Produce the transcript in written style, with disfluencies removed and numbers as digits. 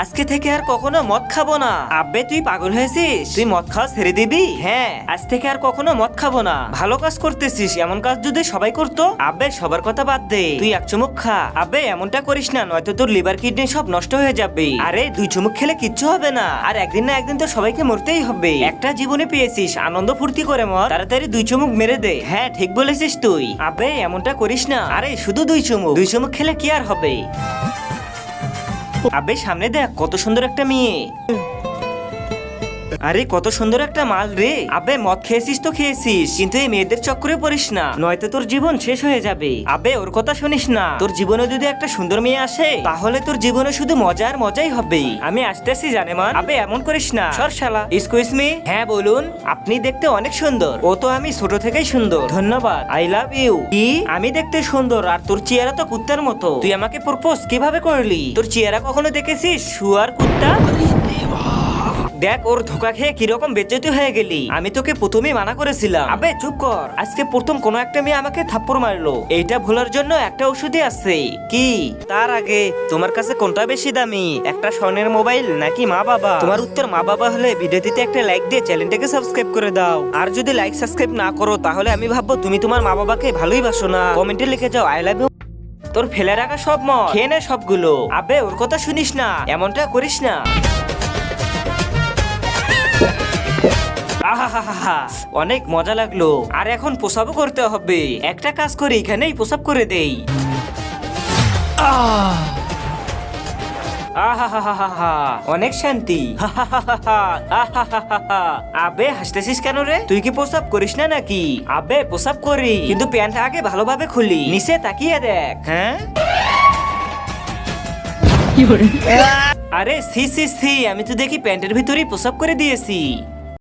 আজকে থেকে আর কখনো মদ খাবো না। আব্বে তুই পাগল হয়েছিস? তুই মদ খাওয়া ছেড়ে দিবি? হ্যাঁ, আজ থেকে আর কখনো মদ খাবো না। ভালো কাজ করতেছিস, এমন কাজ যদি সবাই করতো। আব্বে সবার কথা বাদ দে, তুই এক চুমুক খা। আব্বে এমনটা করিস না, নয়তো তোর লিভার কিডনি সব নষ্ট হয়ে যাবে। আরে 2 চুমুক খেলে কিচ্ছু হবে না, আর একদিন না একদিন তো সবাইকে মরতেই হবে। একটা জীবনে পেয়েছিস, আনন্দ ফুর্তি করে মর। তাড়াতাড়ি 2 চুমুক মেরে দে। হ্যাঁ ঠিক বলেছিস তুই। আব্বে এমনটা করিস না। আরে শুধু 2 চুমুক, 2 চুমুক খেলে কি আর হবে? আবে সামনে দেখ, কত সুন্দর একটা মেয়ে। আরে কত সুন্দর একটা মাল রে। আবে মদ খেয়েছিস তো খেয়েছিস, কিন্তু এই মেয়েদের চক্করে পড়িস না, নয়তো তোর জীবন শেষ হয়ে যাবে। আবে ওর কথা শুনিস না। তোর জীবনে যদি একটা সুন্দর মেয়ে আসে, তাহলে তোর জীবনে শুধু মজা আর মজাই হবে। আমি আসতেছি জানেমান। আবে এমন করিস না, সর শালা। Excuse me. হ্যাঁ বলুন। আপনি দেখতে অনেক সুন্দর। ও তো আমি ছোট থেকেই সুন্দর। ধন্যবাদ। I love you. কি? আমি দেখতে সুন্দর আর তোর চেহারা তো কুত্তার মতো। তুই আমাকে প্রপোজ কিভাবে করলি? তোর চেহারা কখনো দেখেছিস? শুয়ার কুত্তা। দেখ ওর ধোকা খেয়ে কিরকম বেজ্জতি হয়ে গেলি। আমি তোকে প্রথমেই মানা করেছিলাম। আবে চুপ কর। আজকে প্রথম কোনো একটা মেয়ে আমাকে থাপ্পড় মারলো। এইটা ভোলার জন্য একটা ওষুধই আছে। কি? তার আগে তোমার কাছে কোনটা বেশি দামি, একটা স্বর্ণের মোবাইল নাকি মা বাবা? তোমার উত্তর মা বাবা হলে ভিডিওটিতে একটা লাইক দিয়ে চ্যানেলটাকে সাবস্ক্রাইব করে দাও। আর যদি লাইক সাবস্ক্রাইব না করো, তাহলে আমি ভাববো তুমি তোমার মা বাবাকে ভালোই বাসো না। কমেন্টে লিখে যাও আই লাভ ইউ। তোর ফেলে রাখা সব মদ খেয়ে নে সবগুলো। আবে ওর কথা শুনিস না, এমনটা করিস না। আহাহাহা, অনেক মজা লাগলো। আর এখন প্রসাবও করতে হবে। একটা কাজ করি, এখানেই প্রসাব করে দেই। আহাহাহাহা, অনেক শান্তি। আবে হাসতেছিস কেন রে? তুই কি প্রসাব করিস না নাকি? আবে প্রসাব করি, কিন্তু প্যান্ট আগে ভালোভাবে খুলি। নিচে তাকিয়ে দেখ। হ্যাঁ আরে সি সি সি, আমি তো দেখি প্যান্টের ভিতরেই প্রসাব করে দিয়েছি।